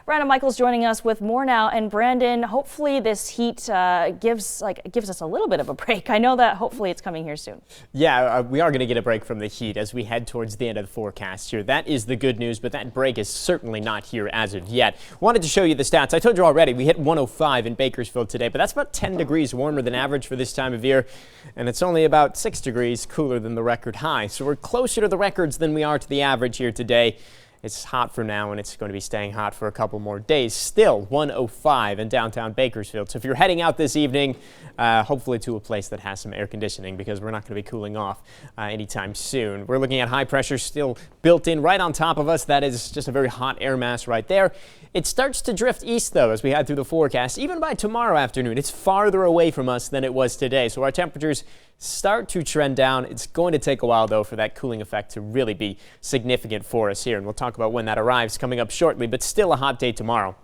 Brandon Michaels joining us with more now. And Brandon, hopefully this heat gives us a little bit of a break. I know that hopefully it's coming here soon. Yeah, we are going to get a break from the heat as we head towards the end of the forecast here. That is the good news, but that break is certainly not here as of yet. Wanted to show you the stats. I told you already we hit 105 in Bakersfield today, but that's about 10 degrees warmer than average for this time of year, and it's only about 6 degrees cooler than the record high. So we're closer to the records than we are to the average here today. It's hot for now, and it's going to be staying hot for a couple more days. Still 105 in downtown Bakersfield. So if you're heading out this evening, hopefully to a place that has some air conditioning, because we're not going to be cooling off anytime soon. We're looking at high pressure still built in right on top of us. That is just a very hot air mass right there. It starts to drift east, though, as we head through the forecast. Even by tomorrow afternoon, it's farther away from us than it was today. So our temperatures start to trend down. It's going to take a while, though, for that cooling effect to really be significant for us here. And we'll talk about when that arrives coming up shortly, but still a hot day tomorrow.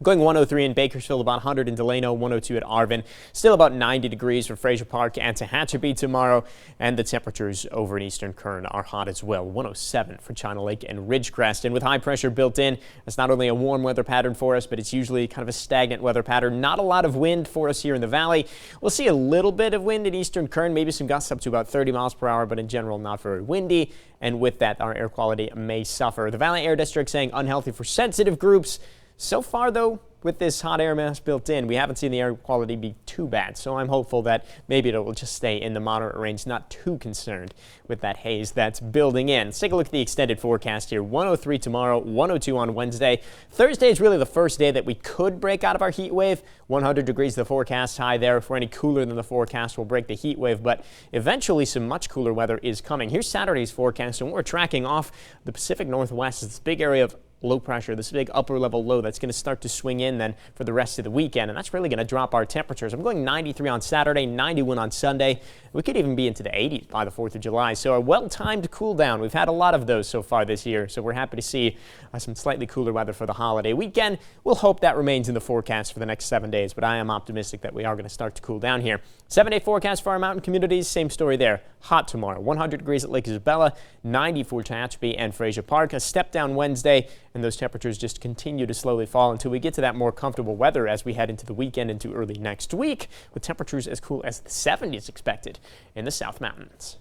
Going 103 in Bakersfield, about 100 in Delano, 102 at Arvin. Still about 90 degrees for Fraser Park and Tehachapi tomorrow. And the temperatures over in Eastern Kern are hot as well. 107 for China Lake and Ridgecrest. And with high pressure built in, it's not only a warm weather pattern for us, but it's usually kind of a stagnant weather pattern. Not a lot of wind for us here in the valley. We'll see a little bit of wind in Eastern Kern, maybe some gusts up to about 30 miles per hour, but in general not very windy. And with that, our air quality may suffer. The Valley Air District saying unhealthy for sensitive groups. So far, though, with this hot air mass built in, we haven't seen the air quality be too bad. So I'm hopeful that maybe it will just stay in the moderate range, not too concerned with that haze that's building in. Let's take a look at the extended forecast here. 103 tomorrow, 102 on Wednesday. Thursday is really the first day that we could break out of our heat wave. 100 degrees the forecast high there. If we're any cooler than the forecast, we'll break the heat wave. But eventually some much cooler weather is coming. Here's Saturday's forecast, and we're tracking off the Pacific Northwest. It's this big area of low pressure, this big upper level low that's going to start to swing in then for the rest of the weekend, and that's really going to drop our temperatures. I'm going 93 on Saturday, 91 on Sunday. We could even be into the 80s by the 4th of July, so a well-timed cool down. We've had a lot of those so far this year, so we're happy to see some slightly cooler weather for the holiday weekend. We'll hope that remains in the forecast for the next 7 days, but I am optimistic that we are going to start to cool down here. 7-day forecast for our mountain communities, same story there. Hot tomorrow, 100 degrees at Lake Isabella, 90 for Tehachapi and Fraser Park. A step down Wednesday, and those temperatures just continue to slowly fall until we get to that more comfortable weather as we head into the weekend into early next week, with temperatures as cool as the 70s expected in the South Mountains.